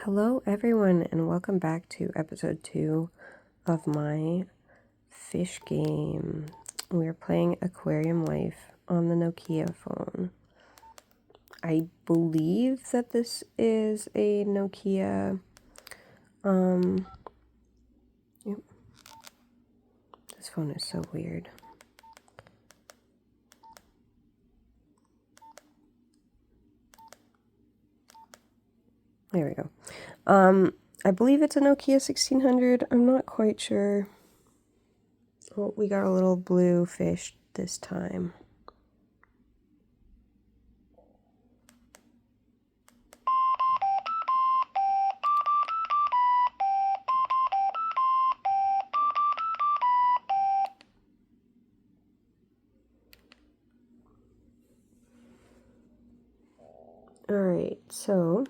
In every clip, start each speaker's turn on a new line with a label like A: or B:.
A: Hello everyone and welcome back to episode 2 of my fish game. We're playing Aquarium Life on the Nokia phone. I believe that this is a Nokia, yep. This phone is so weird. There we go. I believe it's a Nokia 1600. I'm not quite sure. Oh, we got a little blue fish this time. Alright, so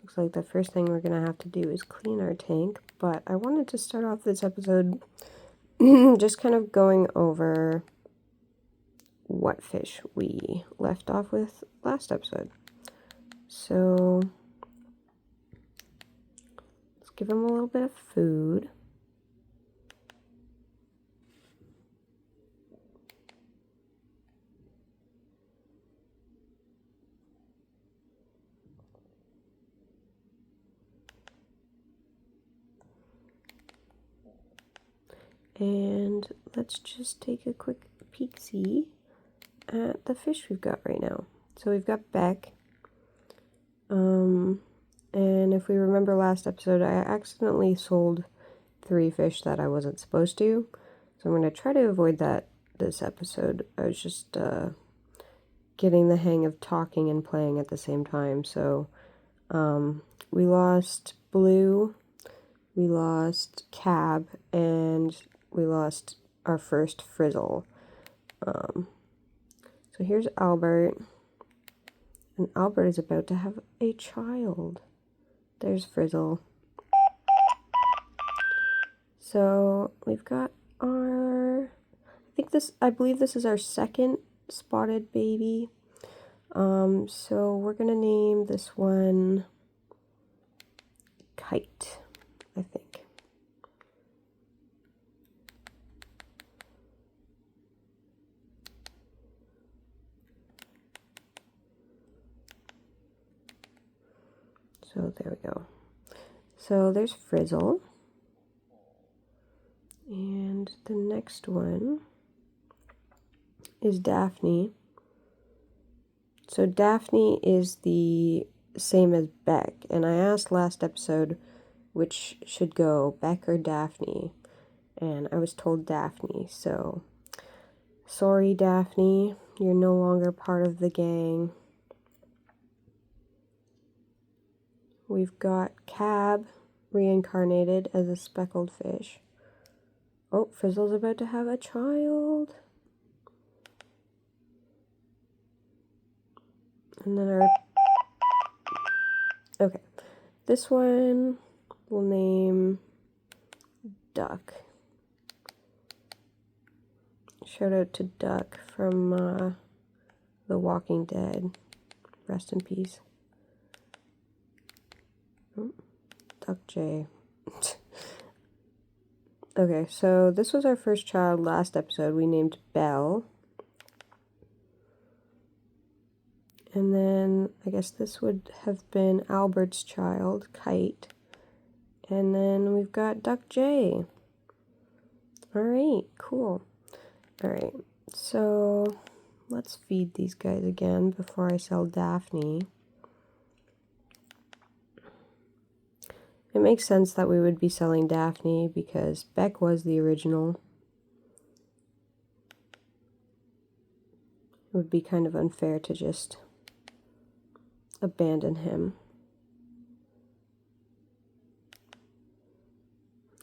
A: looks like the first thing we're going to have to do is clean our tank, but I wanted to start off this episode just kind of going over what fish we left off with last episode. So let's give them a little bit of food. And let's just take a quick peek-see at the fish we've got right now. So we've got Beck. And if we remember last episode, I accidentally sold 3 fish that I wasn't supposed to. So I'm going to try to avoid that this episode. I was just getting the hang of talking and playing at the same time. So we lost Blue, we lost Cab, and we lost our first Frizzle. So here's Albert, and Albert is about to have a child. There's Frizzle. So we've got our, I believe this is our second spotted baby. So we're gonna name this one Kite, I think. So there we go. So there's Frizzle. And the next one is Daphne. So Daphne is the same as Beck. And I asked last episode which should go, Beck or Daphne. And I was told Daphne. So sorry, Daphne. You're no longer part of the gang. We've got Cab reincarnated as a speckled fish. Oh, Frizzle's about to have a child. And then okay, this one we'll name Duck. Shout out to Duck from The Walking Dead. Rest in peace. Oh, Duck J. Okay, so this was our first child last episode. We named Belle. And then I guess this would have been Albert's child, Kite. And then we've got Duck J. Alright, cool. Alright, so let's feed these guys again before I sell Daphne. It makes sense that we would be selling Daphne because Beck was the original. It would be kind of unfair to just abandon him.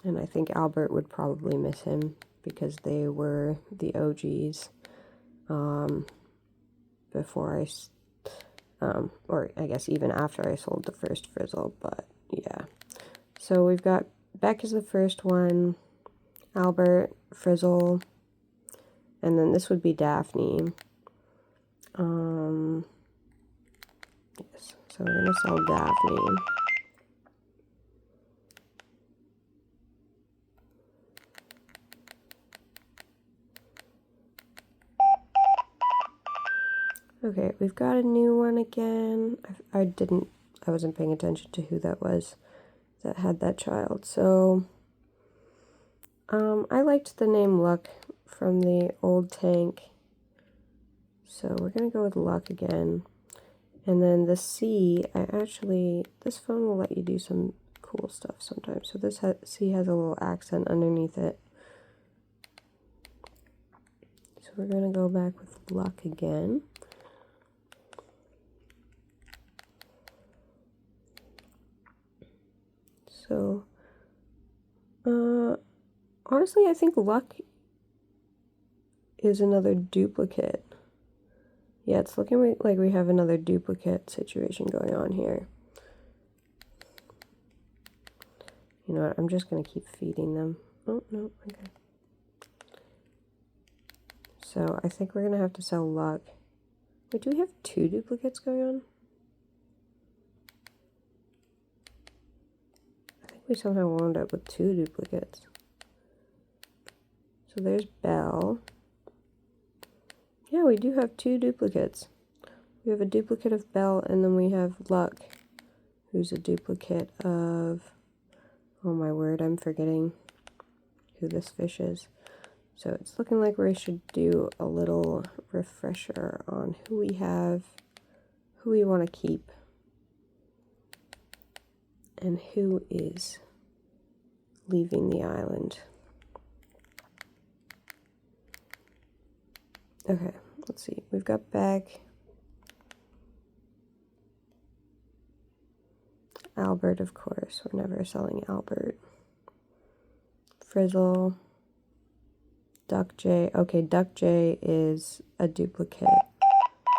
A: And I think Albert would probably miss him because they were the OGs before or I guess even after I sold the first Frizzle, but yeah. So we've got Beck is the first one, Albert, Frizzle, and then this would be Daphne. Yes, So we're gonna sell Daphne. Okay, we've got a new one again. I wasn't paying attention to who that was that had that child. So, I liked the name Luck from the old tank. So we're gonna go with Luck again. And then the C, this phone will let you do some cool stuff sometimes. So this C has a little accent underneath it. So we're gonna go back with Luck again. So, honestly, I think Luck is another duplicate. Yeah, it's looking like we have another duplicate situation going on here. You know what, I'm just going to keep feeding them. Oh, no, okay. So, I think we're going to have to sell Luck. Wait, do we have 2 duplicates going on? I think we somehow wound up with 2 duplicates. So there's Belle. Yeah, we do have 2 duplicates. We have a duplicate of Belle, and then we have Luck, who's a duplicate of... Oh my word, I'm forgetting who this fish is. So it's looking like we should do a little refresher on who we have, who we want to keep, and who is leaving the island. Okay, let's see. We've got Beck, Albert, of course. We're never selling Albert. Frizzle, Duck J. Okay, Duck J is a duplicate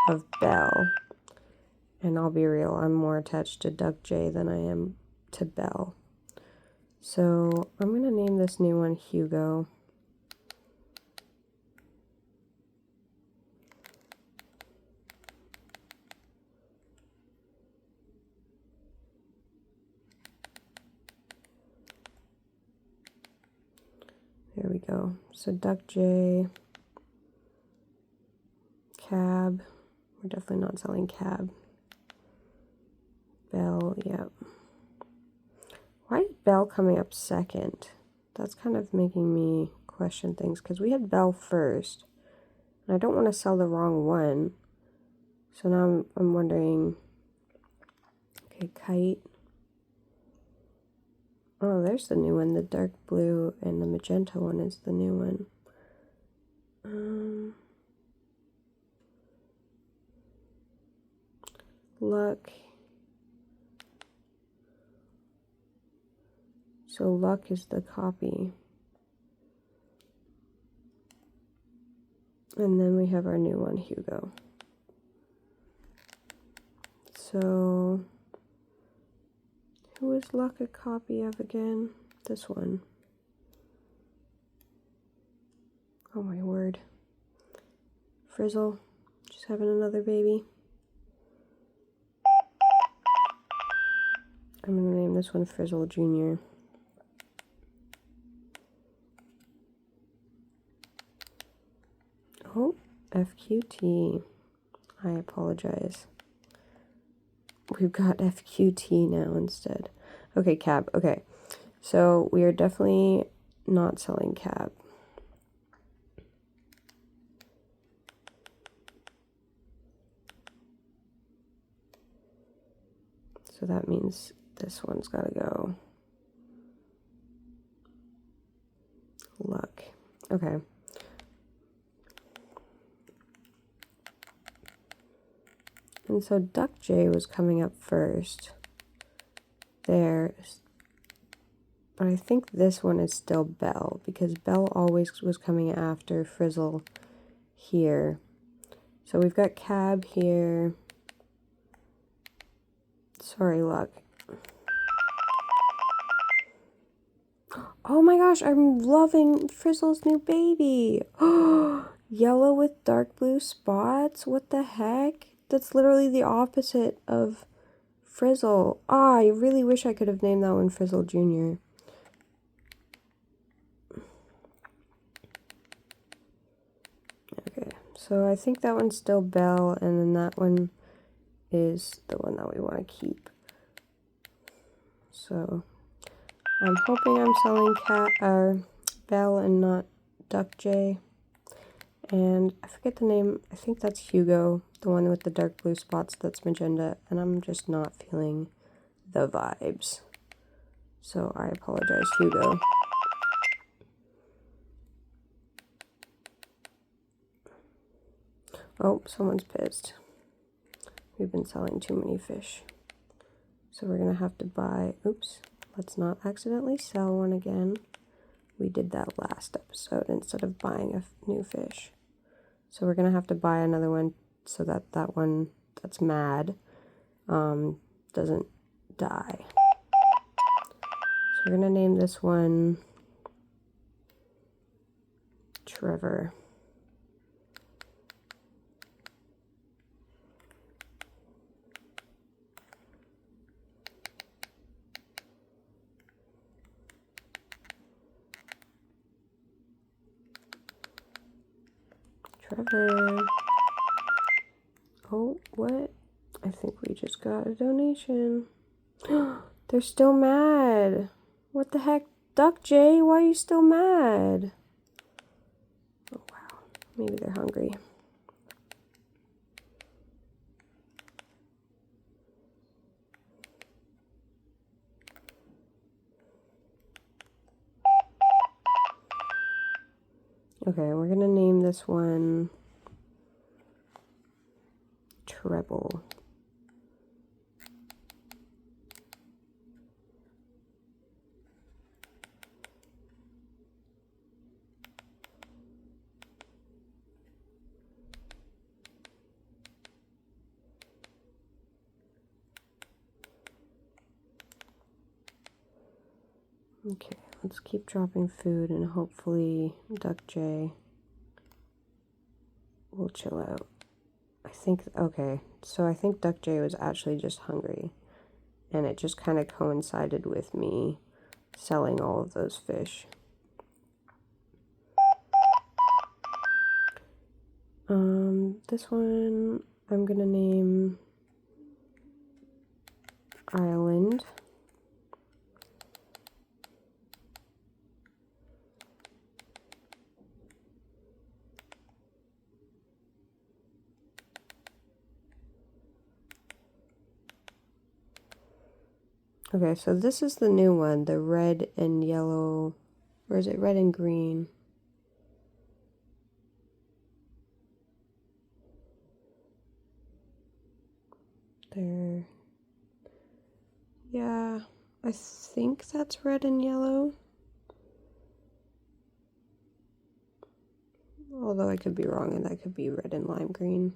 A: of Belle. And I'll be real, I'm more attached to Duck J than I am to Belle. So I'm going to name this new one Hugo. There we go. So Duck J, Cab. We're definitely not selling Cab. Belle, yep. Why is Belle coming up second? That's kind of making me question things, because we had Belle first. And I don't want to sell the wrong one. So now I'm wondering... Okay, Kite. Oh, there's the new one. The dark blue and the magenta one is the new one. Luck. So Luck is the copy. And then we have our new one, Hugo. So... who is Luck a copy of again? This one. Oh my word. Frizzle. Just having another baby. I'm going to name this one Frizzle Jr. Oh, FQT. I apologize. We've got FQT now instead. Okay, Cab. Okay, so we are definitely not selling Cab. So that means this one's got to go. Luck. Okay. And so Duck J was coming up first there, but I think this one is still Belle, because Belle always was coming after Frizzle here. So we've got Cab here. Sorry, Luck. Oh my gosh, I'm loving Frizzle's new baby. Yellow with dark blue spots? What the heck? That's literally the opposite of Frizzle. Ah, I really wish I could have named that one Frizzle Jr. Okay, so I think that one's still Belle, and then that one is the one that we want to keep. So I'm hoping I'm selling Belle and not Duck J. And I forget the name. I think that's Hugo, the one with the dark blue spots that's magenta, and I'm just not feeling the vibes. So I apologize, Hugo. Oh, someone's pissed. We've been selling too many fish. So we're gonna have to buy, oops, let's not accidentally sell one again. We did that last episode instead of buying a new fish. So we're gonna have to buy another one so that that one that's mad doesn't die. So we're gonna name this one Trevor. Trevor. Oh, what? I think we just got a donation. They're still mad. What the heck? Duck J, why are you still mad? Oh, wow. Maybe they're hungry. Okay, we're gonna name this one Treble. Okay, let's keep dropping food and hopefully Duck J will chill out. I think, okay, so I think Duck J was actually just hungry, and it just kind of coincided with me selling all of those fish. This one I'm gonna name Island. Okay, so this is the new one, the red and yellow, or is it red and green? There. Yeah, I think that's red and yellow. Although I could be wrong and that could be red and lime green.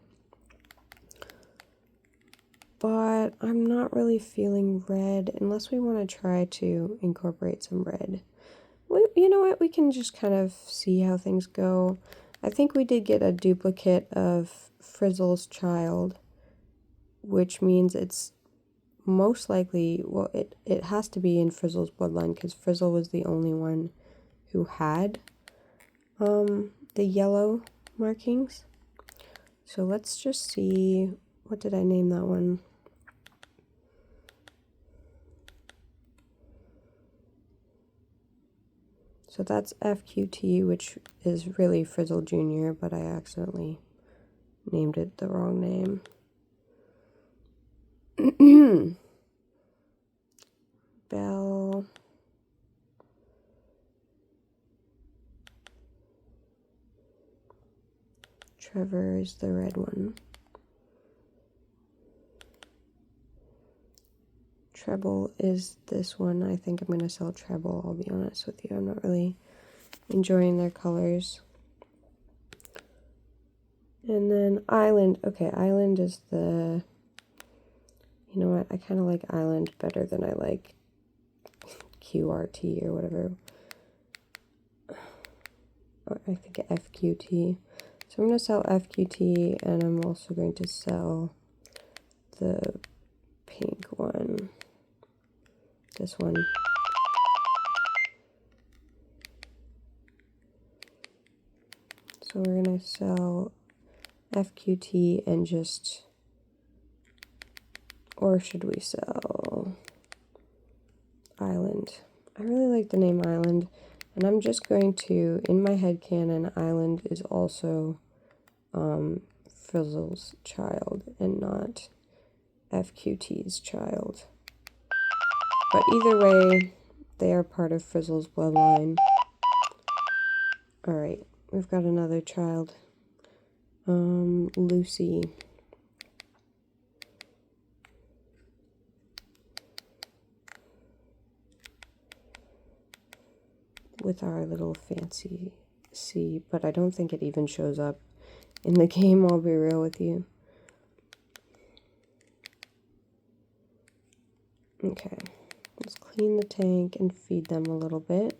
A: But I'm not really feeling red unless we want to try to incorporate some red. You know what? We can just kind of see how things go. I think we did get a duplicate of Frizzle's child, which means it's most likely, well, it has to be in Frizzle's bloodline because Frizzle was the only one who had the yellow markings. So let's just see, what did I name that one? So that's FQT, which is really Frizzle Jr., but I accidentally named it the wrong name. Belle. Trevor is the red one. Treble is this one. I think I'm going to sell Treble, I'll be honest with you. I'm not really enjoying their colors. And then Island. Okay, Island is the... You know what? I kind of like Island better than I like QRT or whatever. I think FQT. So I'm going to sell FQT, and I'm also going to sell the pink one. This one. So we're gonna sell FQT and just, or should we sell Island? I really like the name Island, and I'm just going to, in my headcanon, Island is also Frizzle's child and not FQT's child. But either way, they are part of Frizzle's bloodline. Alright, we've got another child. Lucy. With our little fancy C, but I don't think it even shows up in the game, I'll be real with you. Okay, let's clean the tank and feed them a little bit.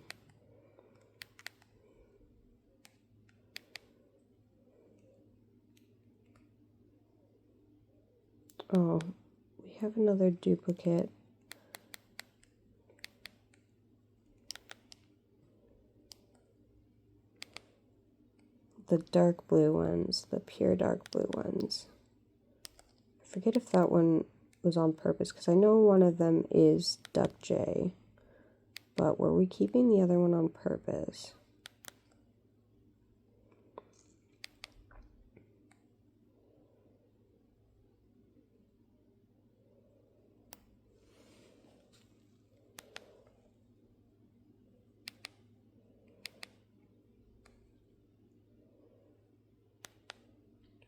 A: Oh, we have another duplicate. The dark blue ones, the pure dark blue ones. I forget if that one was on purpose, because I know one of them is Duck J, but were we keeping the other one on purpose?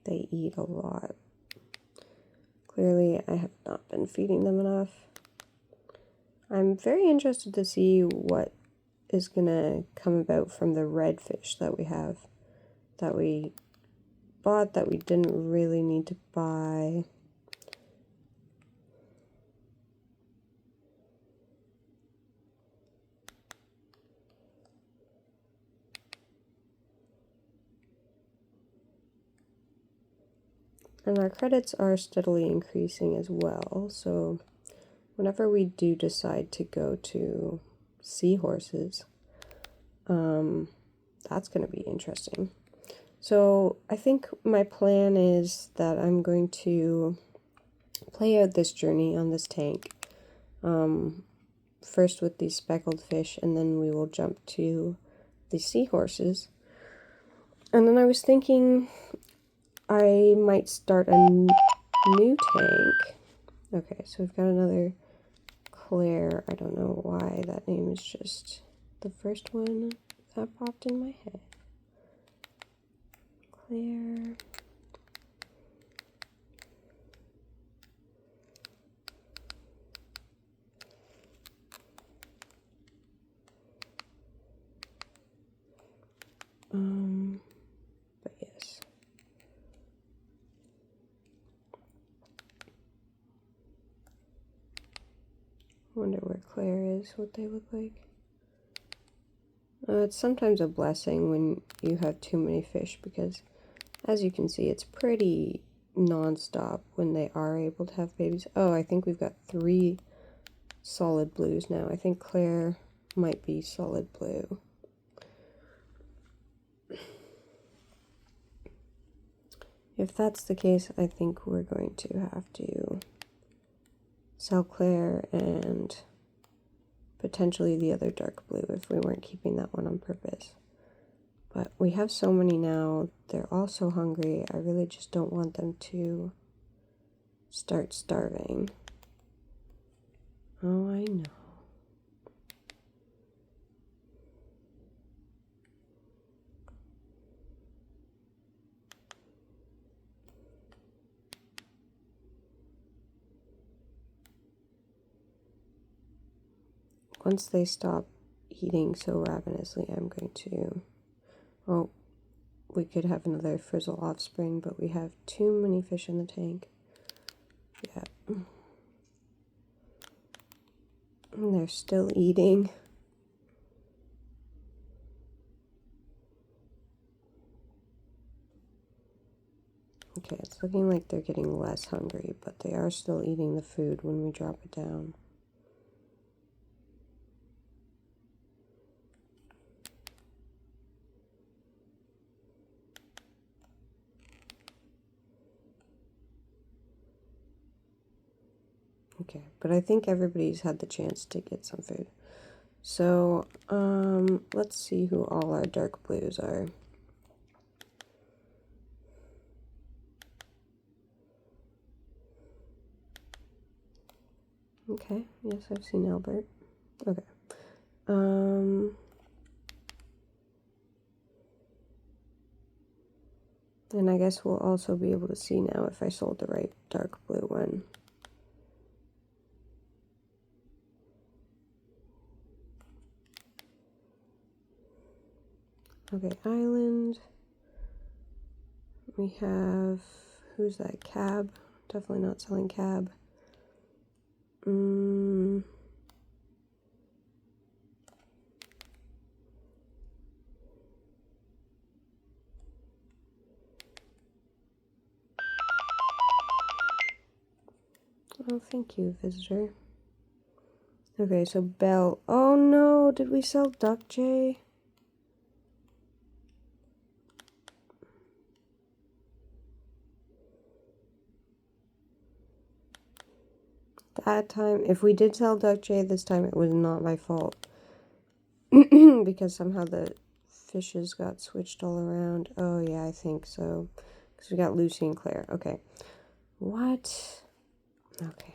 A: They eat a lot. Clearly, I have not been feeding them enough. I'm very interested to see what is gonna come about from the red fish that we have, that we bought, that we didn't really need to buy. And our credits are steadily increasing as well, so whenever we do decide to go to seahorses, that's going to be interesting. So I think my plan is that I'm going to play out this journey on this tank, first with these speckled fish, and then we will jump to the seahorses. And then I was thinking I might start a new tank. Okay, so we've got another Claire. I don't know why that name is just the first one that popped in my head. Claire. But yes. Wonder where Claire is, what they look like. It's sometimes a blessing when you have too many fish, because as you can see, it's pretty non-stop when they are able to have babies. Oh, I think we've got 3 solid blues now. I think Claire might be solid blue. If that's the case, I think we're going to have to sell Claire and potentially the other dark blue if we weren't keeping that one on purpose. But we have so many now, they're all so hungry, I really just don't want them to start starving. Oh, I know. Once they stop eating so ravenously, I'm going to, well, we could have another Frizzle offspring, but we have too many fish in the tank. Yeah. And they're still eating. Okay, it's looking like they're getting less hungry, but they are still eating the food when we drop it down. Okay, but I think everybody's had the chance to get some food. So, let's see who all our dark blues are. Okay, yes, I've seen Albert. Okay. And I guess we'll also be able to see now if I sold the right dark blue one. Okay, Island. We have, who's that? Cab. Definitely not selling Cab. Oh, thank you, visitor. Okay, so Belle. Oh no, did we sell Duck J? That time, if we did sell Duck J this time, it was not my fault. Because somehow the fishes got switched all around. Oh yeah, I think so. Because we got Lucy and Claire. Okay. What? Okay.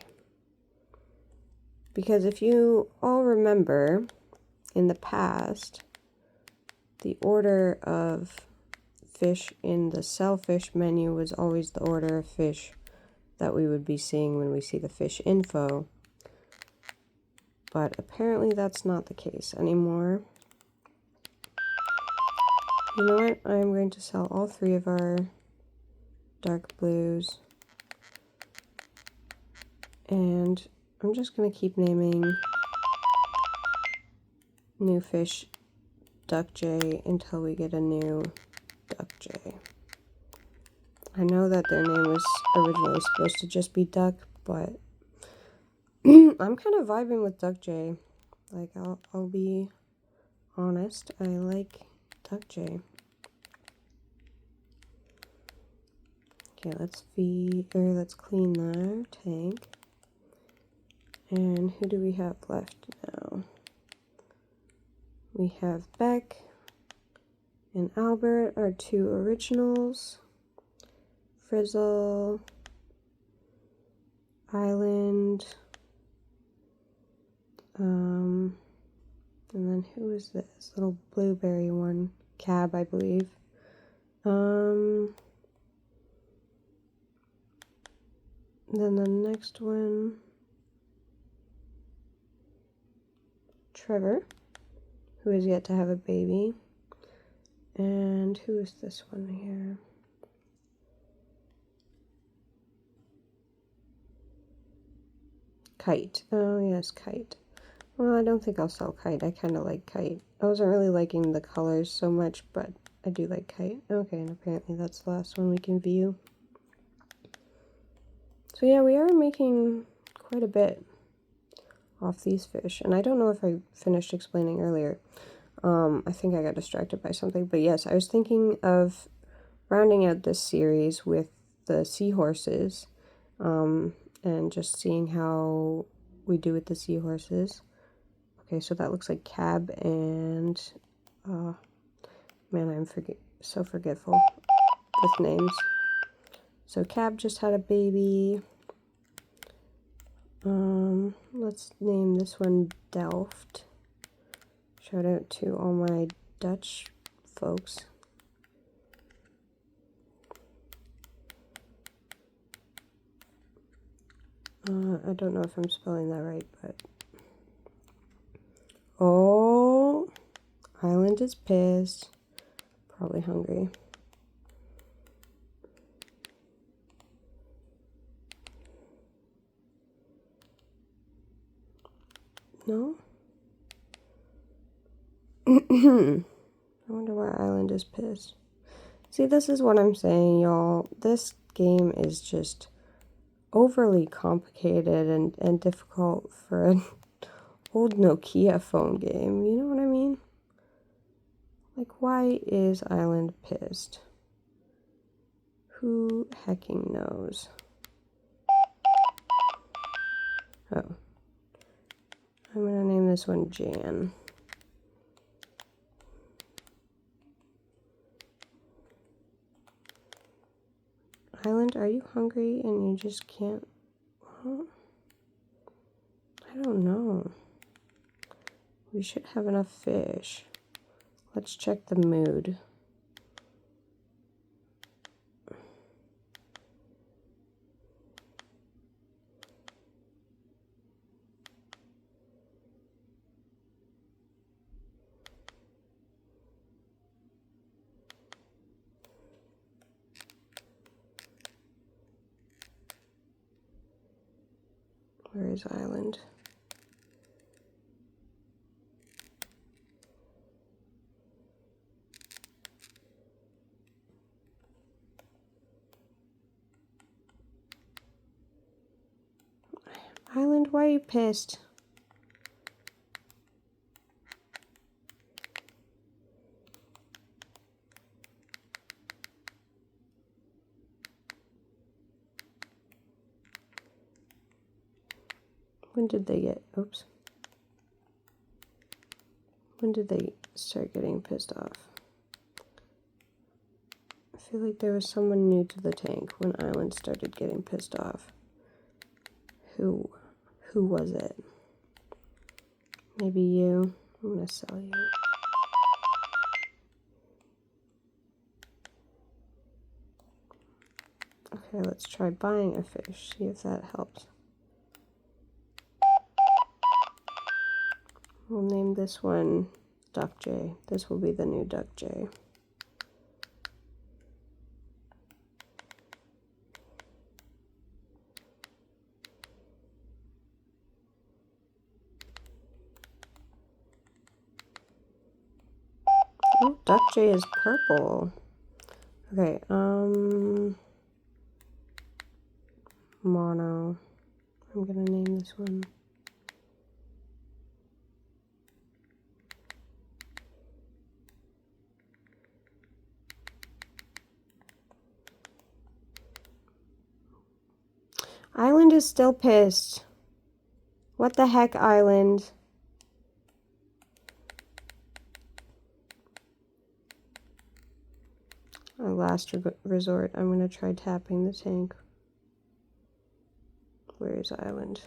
A: Because if you all remember, in the past, the order of fish in the sell fish menu was always the order of fish that we would be seeing when we see the fish info. But apparently that's not the case anymore. You know what? I'm going to sell all 3 of our dark blues. And I'm just going to keep naming new fish Duck J until we get a new Duck J. I know that their name was originally supposed to just be Duck, but I'm kind of vibing with Duck J. Like, I'll be honest, I like Duck J. Okay, let's clean the tank. And who do we have left now? We have Beck and Albert, our 2 originals. Frizzle, Island, and then who is this little blueberry one? Cab, I believe. Then the next one, Trevor, who is yet to have a baby. And who is this one here? Kite. Oh, yes, Kite. Well, I don't think I'll sell Kite. I kind of like Kite. I wasn't really liking the colors so much, but I do like Kite. Okay, and apparently that's the last one we can view. So yeah, we are making quite a bit off these fish. And I don't know if I finished explaining earlier. I think I got distracted by something. But yes, I was thinking of rounding out this series with the seahorses. And just seeing how we do with the seahorses. Okay, so that looks like Cab and, man, I'm so forgetful with names. So Cab just had a baby. Let's name this one Delft. Shout out to all my Dutch folks. I don't know if I'm spelling that right, but... Oh, Island is pissed. Probably hungry. No? I wonder why Island is pissed. See, this is what I'm saying, y'all. This game is just overly complicated and difficult for an old Nokia phone game. You know what I mean? Like, why is Island pissed? Who hecking knows? Oh. I'm gonna name this one Jan. Island, are you hungry and you just can't? Well, I don't know. We should have enough fish. Let's check the mood. Where is Island? Island, why are you pissed? When did they get, oops. When did they start getting pissed off? I feel like there was someone new to the tank when Island started getting pissed off. Who was it? Maybe you. I'm gonna sell you. Okay, let's try buying a fish, see if that helps. We'll name this one Duck J. This will be the new Duck J. Oh, Duck J is purple. Okay, Mono. I'm gonna name this one. Island is still pissed. What the heck, Island? Our last resort. I'm gonna try tapping the tank. Where is Island?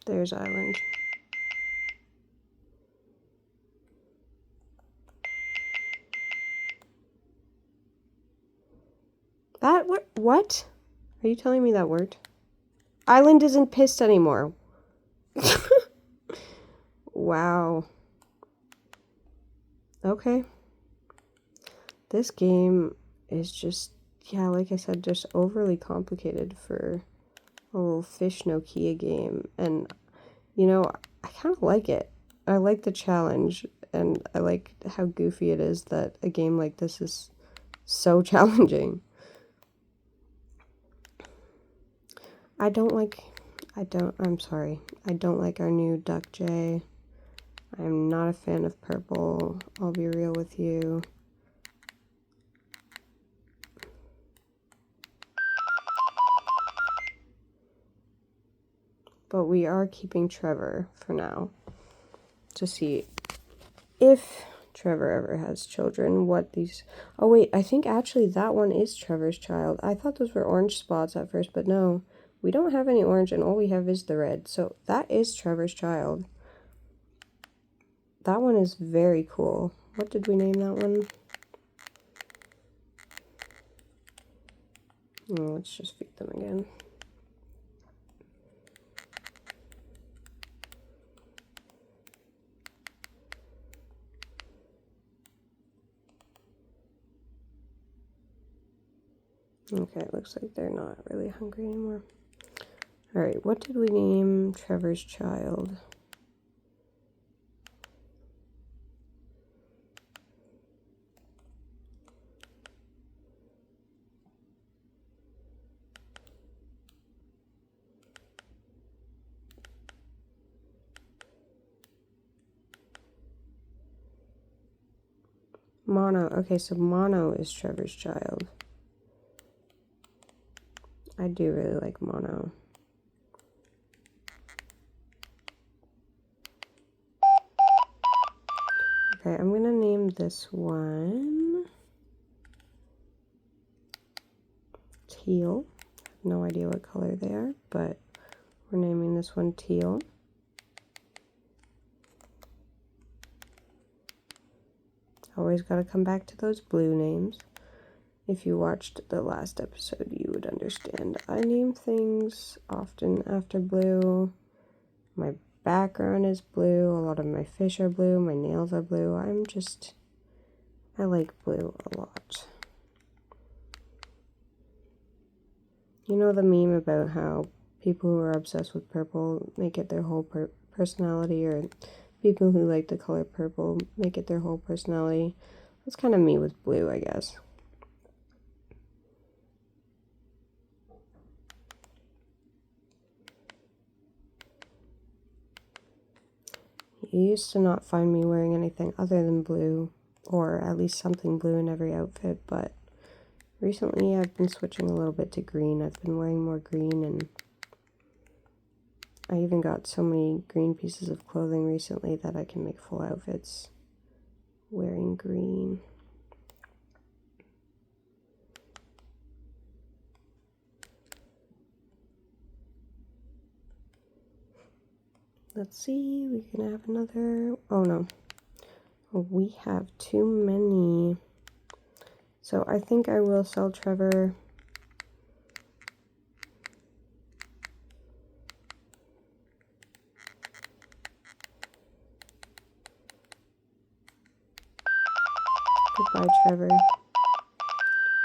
A: There's Island. That what? Are you telling me that worked? Island isn't pissed anymore. Wow. Okay. This game is just, yeah, like I said, just overly complicated for a little fish Nokia game. And, you know, I kind of like it. I like the challenge, and I like how goofy it is that a game like this is so challenging. I'm sorry. I don't like our new Duck J. I'm not a fan of purple. I'll be real with you. But we are keeping Trevor for now to see if Trevor ever has children. Oh wait, I think actually that one is Trevor's child. I thought those were orange spots at first, but no. We don't have any orange, and all we have is the red. So that is Trevor's child. That one is very cool. What did we name that one? Oh, let's just feed them again. Okay, it looks like they're not really hungry anymore. Alright, what did we name Trevor's child? Mono. Okay, so Mono is Trevor's child. I do really like Mono. Okay, I'm gonna name this one Teal. No idea what color they are, but we're naming this one Teal. Always gotta come back to those blue names. If you watched the last episode, you would understand. I name things often after blue. My background is blue. A lot of my fish are blue. My nails are blue. I like blue a lot. You know the meme about how people who are obsessed with purple make it their whole personality, or people who like the color purple make it their whole personality? That's kind of me with blue, I guess. You used to not find me wearing anything other than blue, or at least something blue in every outfit, but recently I've been switching a little bit to green. I've been wearing more green, and I even got so many green pieces of clothing recently that I can make full outfits wearing green. Let's see, we can have another, oh no, we have too many. So I think I will sell Trevor goodbye, Trevor.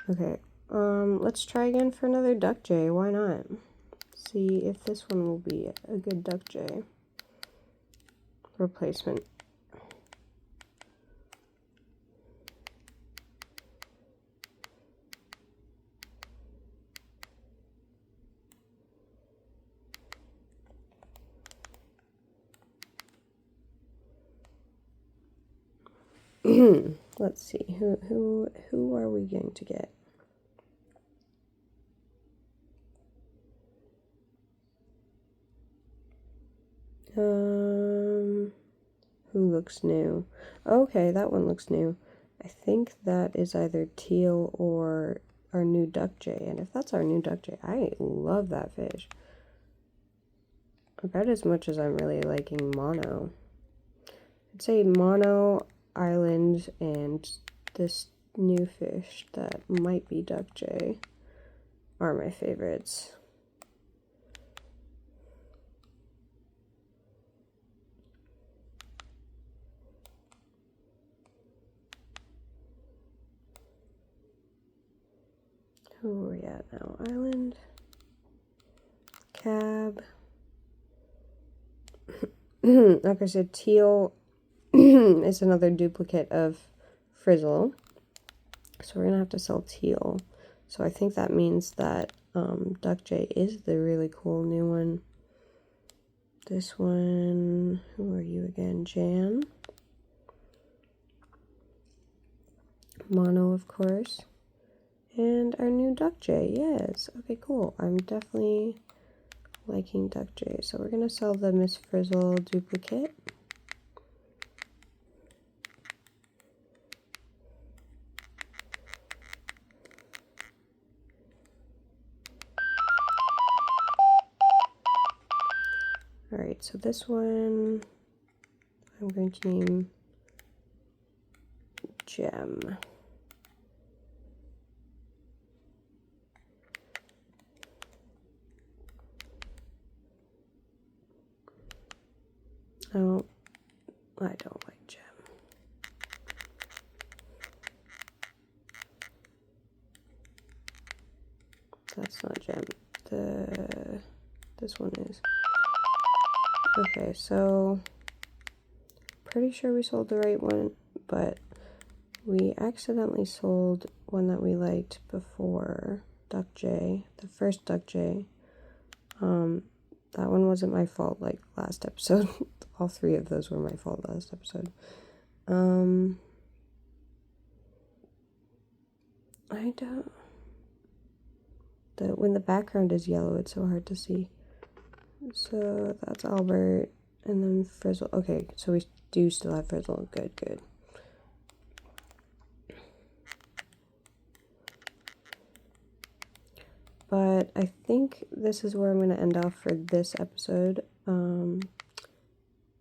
A: Okay, let's try again for another Duck J. Why not? See if this one will be a good Duck J replacement. Let's see, who are we going to get? Who looks new? Okay, that one looks new. I think that is either Teal or our new Duck J, and if that's our new Duck J, I love that fish. About as much as I'm really liking Mono. I'd say Mono, Island, and this new fish that might be Duck J are my favorites. Who are we at now? Island, Cab. Like I said, Teal is another duplicate of Frizzle. So we're gonna have to sell Teal. So I think that means that Duck J is the really cool new one. This one, who are you again? Jan. Mono, of course. And our new Duck J, yes. Okay, cool. I'm definitely liking Duck J. So we're gonna sell the Ms Frizzle duplicate. Alright, so this one I'm going to name Gem. Oh, I don't like Gem. That's not Gem. This one is. Okay, so pretty sure we sold the right one, but we accidentally sold one that we liked before, Duck J, the first Duck J. That one wasn't my fault like last episode. All three of those were my fault last episode. I don't... When the background is yellow, it's so hard to see. So that's Albert, and then Frizzle. Okay, so we do still have Frizzle. Good, good. But I think this is where I'm going to end off for this episode.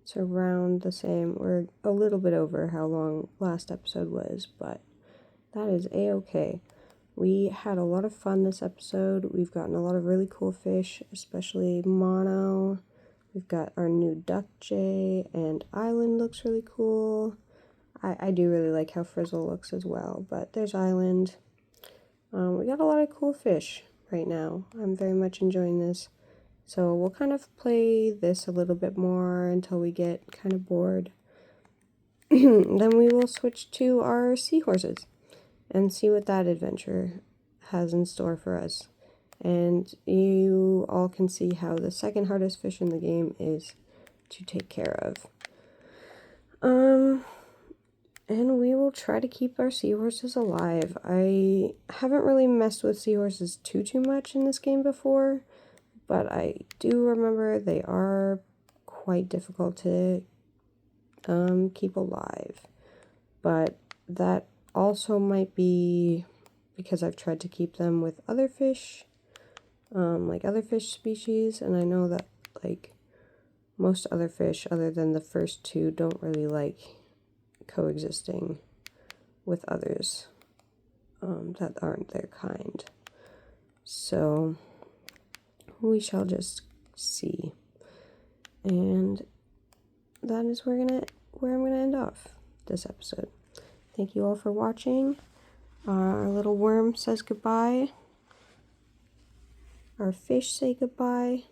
A: It's around the same. We're a little bit over how long last episode was, but that is a-okay. We had a lot of fun this episode. We've gotten a lot of really cool fish, especially mono. We've got our new duck jay, and island looks really cool. I do really like how Frizzle looks as well, but there's island. We got a lot of cool fish right now. I'm very much enjoying this. So we'll kind of play this a little bit more until we get kind of bored. Then we will switch to our seahorses and see what that adventure has in store for us. And you all can see how the second hardest fish in the game is to take care of. And we will try to keep our seahorses alive. I haven't really messed with seahorses too much in this game before, but I do remember they are quite difficult to keep alive. But that also might be because I've tried to keep them with other fish, like other fish species, and I know that like most other fish other than the first two don't really like coexisting with others that aren't their kind. So we shall just see. And that is where I'm gonna end off this episode. Thank you all for watching. Our little worm says goodbye. Our fish say goodbye.